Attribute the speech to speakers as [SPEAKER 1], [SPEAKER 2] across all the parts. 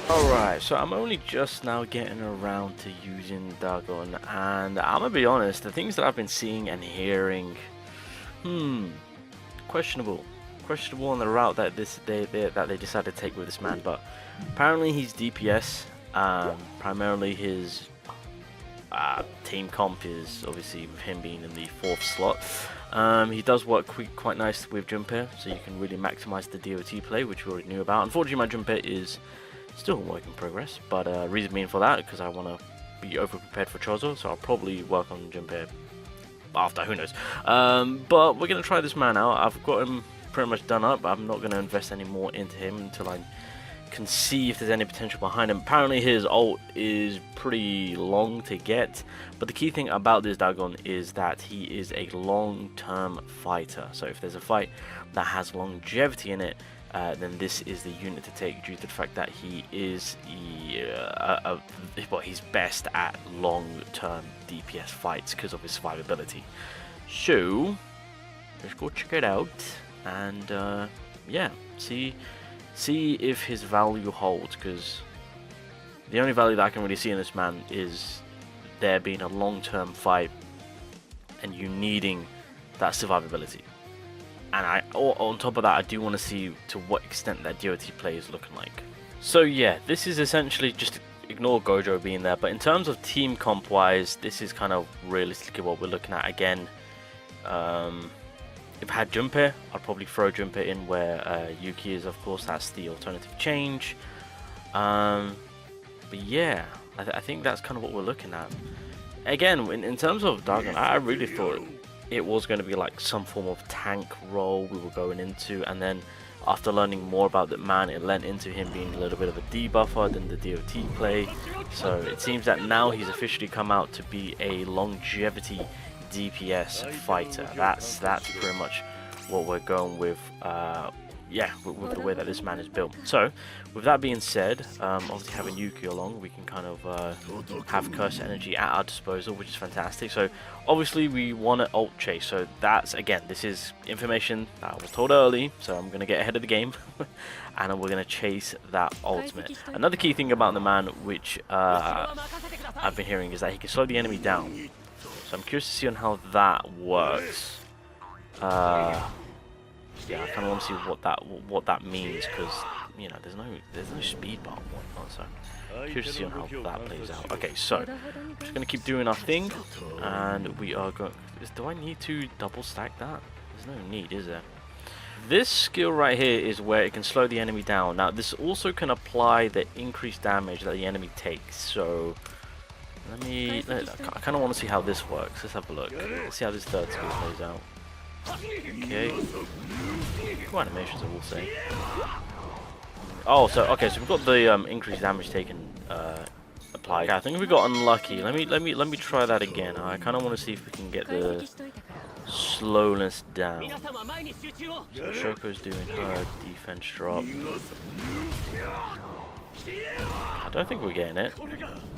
[SPEAKER 1] Alright, so I'm only just now getting around to using DAGON, and I'm gonna be honest, the things that I've been seeing and hearing, questionable on the route that they decided to take with this man. But apparently he's DPS. Primarily his team comp is obviously with him being in the 4th slot. He does work quite nice with Junpei, so you can really maximize the DOT play, which we already knew about. Unfortunately, my Junpei is still a work in progress, but reason being for that, because I want to be over prepared for Chozo, so I'll probably work on Junpei after, who knows. But we're going to try this man out. I've got him pretty much done up. I'm not going to invest any more into him until I can see if there's any potential behind him. Apparently his ult is pretty long to get, but the key thing about this DAGON is that he is a long-term fighter. So if there's a fight that has longevity in it, then this is the unit to take, due to the fact that he is he's best at long-term DPS fights because of his survivability. So let's go check it out and yeah, see if his value holds, because the only value that I can really see in this man is there being a long-term fight and you needing that survivability. And on top of that, I do want to see to what extent that DOT play is looking like. So yeah, this is essentially just ignore Gojo being there, but in terms of team comp wise, this is kind of realistically what we're looking at. Again, if I had Junpei, I'd probably throw Junpei in where Yuki is. Of course, that's the alternative change. But yeah, I think that's kind of what we're looking at. Again, in terms of DAGON, I really thought it was going to be like some form of tank role we were going into, and then after learning more about the man, it lent into him being a little bit of a debuffer than the DOT play. So it seems that now he's officially come out to be a longevity DPS fighter. That's pretty much what we're going with. Yeah, with the way that this man is built. So with that being said, obviously having Yuki along, we can kind of have curse energy at our disposal, which is fantastic. So obviously we want to ult chase, so that's, again, this is information that I was told early, so I'm going to get ahead of the game and we're going to chase that ultimate. Another key thing about the man, which I've been hearing, is that he can slow the enemy down. So I'm curious to see on how that works. Yeah, I kind of want to see what that means, because you know there's no speed bar and whatnot. So curious to see on how that plays out. Okay, so I'm just gonna keep doing our thing, and we are going. Do I need to double stack that? There's no need, is there? This skill right here is where it can slow the enemy down. Now this also can apply the increased damage that the enemy takes. So I kind of want to see how this works. Let's have a look. Let's see how this third skill plays out. Okay. Cool animations, I will say. Oh, so okay, so we've got the increased damage taken applied. Okay, I think we got unlucky. Let me try that again. I kind of want to see if we can get the slowness down. So Shoko's doing her defense drop. I don't think we're getting it,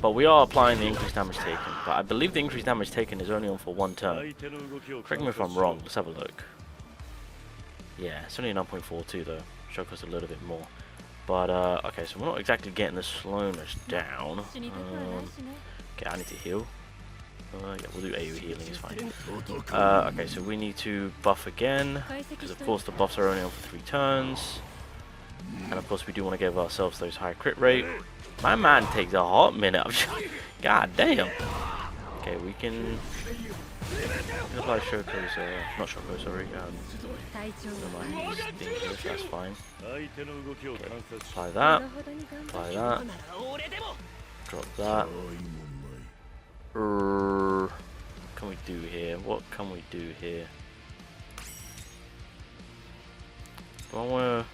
[SPEAKER 1] but we are applying the increased damage taken. But I believe the increased damage taken is only on for one turn. Correct me if I'm wrong. Let's have a look. Yeah, it's only 9.42 though. Shoko's a little bit more. But okay, so we're not exactly getting the slowness down. Okay, I need to heal. Yeah, we'll do AoE healing, it's fine. Okay, so we need to buff again, because of course the buffs are only on for 3 turns. And of course we do want to give ourselves those high crit rate. My man takes a hot minute. God damn. Okay, we can apply Shoko's, not Shoko, sorry. That's fine. Okay, apply that. Apply that. Drop that. What can we do here? What can we do here? Do I want to?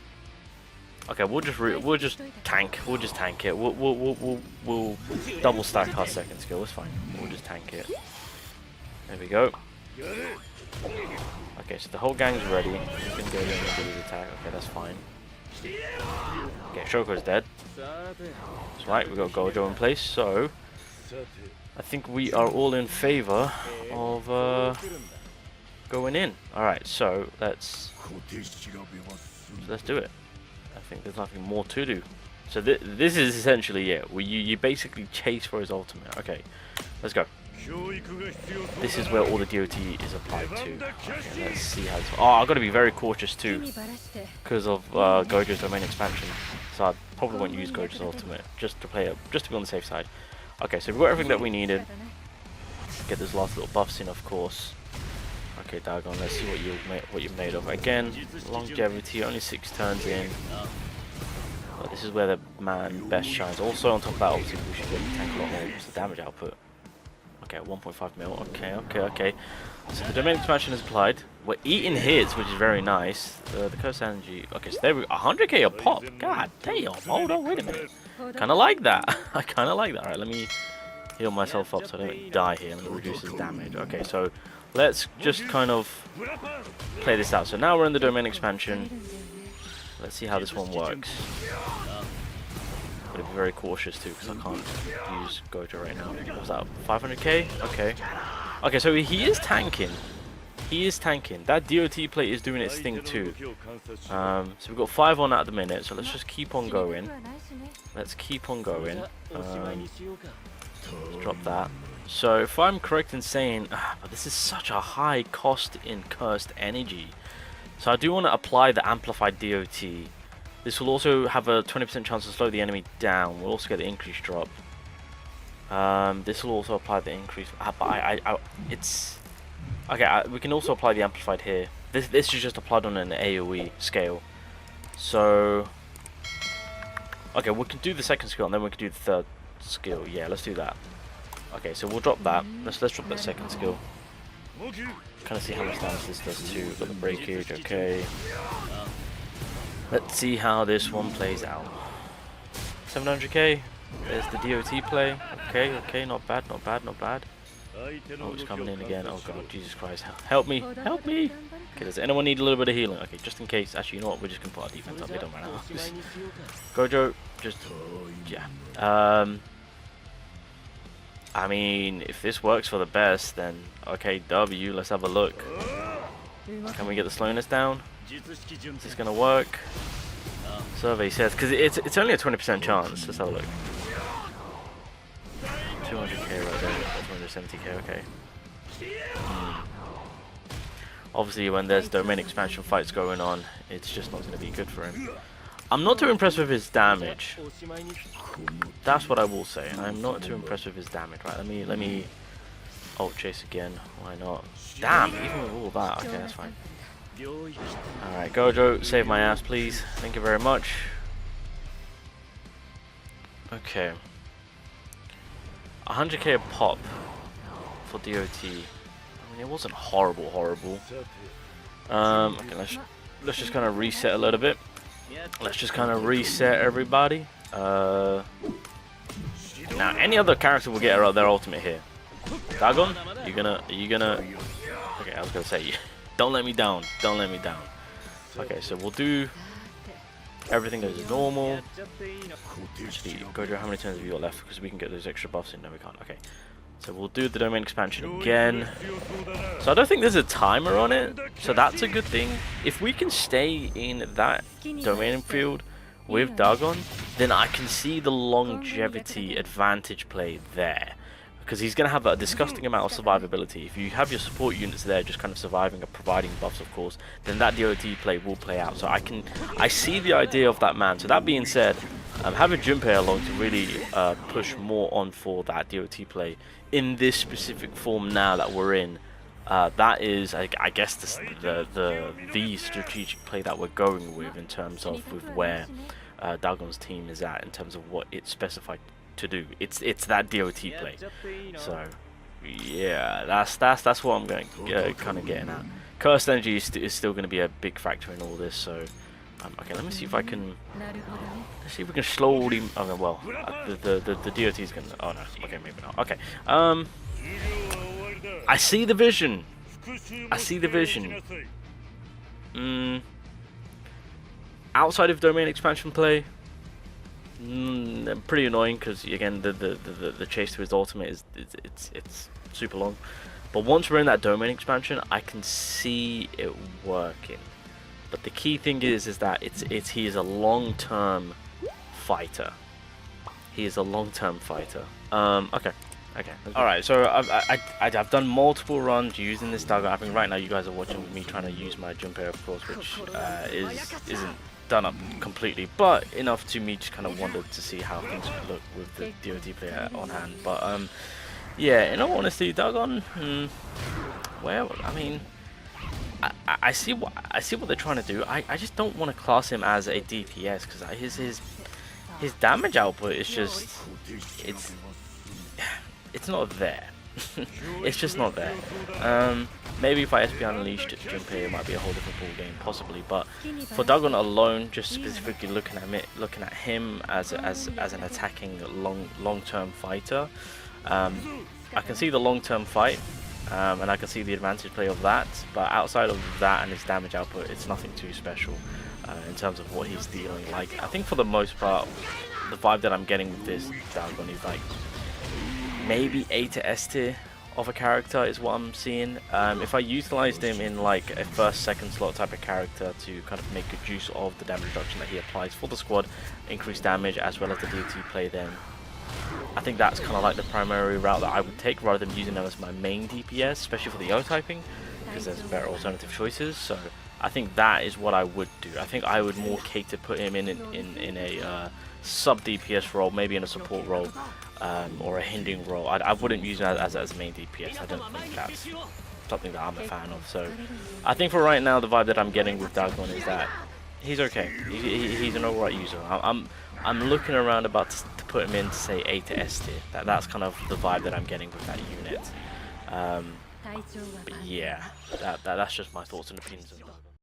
[SPEAKER 1] Okay, we'll just tank it. We'll double stack our second skill. It's fine. We'll just tank it. There we go. Okay, so the whole gang's ready. He's gonna go in and do his attack. Okay, that's fine. Okay, Shoko's dead. That's right. We got Gojo in place. So I think we are all in favor of going in. All right. So let's do it. I think there's nothing more to do. So this is essentially it. Where you basically chase for his ultimate. Okay, let's go. This is where all the DOT is applied to. Okay, let's see how it's... Oh, I've got to be very cautious too, because of Gojo's domain expansion. So I probably won't use Gojo's ultimate, just to be on the safe side. Okay, so we've got everything that we needed. Get those last little buffs in, of course. Okay, Dagon, let's see what you're made of. Again, longevity, only 6 turns in. But this is where the man best shines. Also, on top of that, obviously, we should get the tank a lot more. What's the damage output? Okay, 1.5 mil. Okay. So the domain expansion is applied. We're eating hits, which is very nice. The curse energy. Okay, so there we go. 100k a pop. God damn. Hold on, wait a minute. Kind of like that. I kind of like that. Alright, let me heal myself up so I don't die here and reduce his damage. Okay, so let's just kind of play this out. So now we're in the domain expansion. Let's see how this one works. Gotta be very cautious too, because I can't use Gojo right now. What's that? 500k? Okay. Okay, so he is tanking. He is tanking. That DOT plate is doing its thing too. So we've got 5 on at the minute, so let's just keep on going. Let's keep on going. Let's drop that. So if I'm correct in saying, but this is such a high cost in cursed energy. So I do want to apply the amplified DOT. This will also have a 20% chance to slow the enemy down. We'll also get the increased drop. This will also apply the increase. But it's okay. We can also apply the amplified here. This is just applied on an AOE scale. So okay, we can do the second skill and then we can do the third skill. Yeah, let's do that. Okay, so we'll drop that. Let's drop that second skill. Kind of see how much damage this does too. Got the breakage. Okay. Let's see how this one plays out. 700k. There's the DOT play. Okay, not bad. Oh, it's coming in again. Oh god, Jesus Christ. Help me. Okay, does anyone need a little bit of healing? Okay, just in case. Actually, you know what? We're just going to put our defense up. They don't run out. Gojo, just... yeah. I mean, if this works for the best, then... okay, W, let's have a look. Can we get the slowness down? Is this gonna work? Survey says, because it's only a 20% chance. Let's have a look. 200k right there. 270k. Okay. Obviously, when there's domain expansion fights going on, it's just not going to be good for him. I'm not too impressed with his damage. That's what I will say. I'm not too impressed with his damage. Right? Let me ult chase again. Why not? Damn! Even with all that. Okay, that's fine. Alright, Gojo, save my ass, please. Thank you very much. Okay. 100k a pop for DOT. I mean, it wasn't horrible. Okay, let's just kind of reset a little bit. Let's just kind of reset everybody. Now, any other character will get their ultimate here. Dagon, are you gonna? Okay, I was gonna say, don't let me down. Okay, so we'll do everything as normal. Actually, Gojo, how many turns have you got left? Because we can get those extra buffs in. No, we can't. Okay, so we'll do the domain expansion again. So I don't think there's a timer on it, so that's a good thing. If we can stay in that domain field with Dagon, then I can see the longevity advantage play there. Because he's going to have a disgusting amount of survivability. If you have your support units there just kind of surviving and providing buffs, of course, then that DOT play will play out. So I see the idea of that man. So that being said, having Junpei along to really push more on for that DOT play in this specific form now that we're in, that is, I guess, the strategic play that we're going with in terms of with where Dagon's team is at in terms of what it's specified to do. It's that DOT play. So yeah, that's what I'm going kind of getting at. Cursed energy is still going to be a big factor in all this. So okay, let me see if I can. Let's see if we can slowly. Oh well, the DOT is going to. Oh no, okay, maybe not. Okay, I see the vision. Outside of domain expansion play, pretty annoying because again the chase to his ultimate is it's super long. But once we're in that domain expansion, I can see it working. But the key thing is that he is a long-term fighter. He is a long-term fighter. Okay. Alright, so I've done multiple runs using this DAGON. I think right now you guys are watching me trying to use my Junpei, of course, which isn't done up completely, but enough to me just kind of wanted to see how things would look with the DOD player on hand. But yeah, in all honesty, DAGON, well, I mean, I see what they're trying to do. I just don't want to class him as a DPS because his damage output is just it's not there. It's just not there. Maybe if I SP Unleashed Junpei, it might be a whole different ball game, possibly. But for DAGON alone, just specifically looking at him as an attacking long-term fighter, I can see the long-term fight, and I can see the advantage play of that. But outside of that and his damage output, it's nothing too special in terms of what he's dealing. Like, I think for the most part, the vibe that I'm getting with this DAGON is like maybe A to S tier of a character is what I'm seeing. If I utilized him in like a first, second slot type of character to kind of make good use of the damage reduction that he applies for the squad, increase damage as well as the DT play, then I think that's kind of like the primary route that I would take rather than using them as my main DPS, especially for the O typing, because there's better alternative choices. So I think that is what I would do. I think I would more cater to put him in a sub DPS role, maybe in a support role, or a hindering role. I wouldn't use him as a main DPS. I don't think that's something that I'm a fan of. So I think for right now, the vibe that I'm getting with DAGON is that he's okay. He's an alright user. I'm looking around about to put him in to say A to S tier. That's kind of the vibe that I'm getting with that unit. But yeah, that's just my thoughts and opinions on DAGON.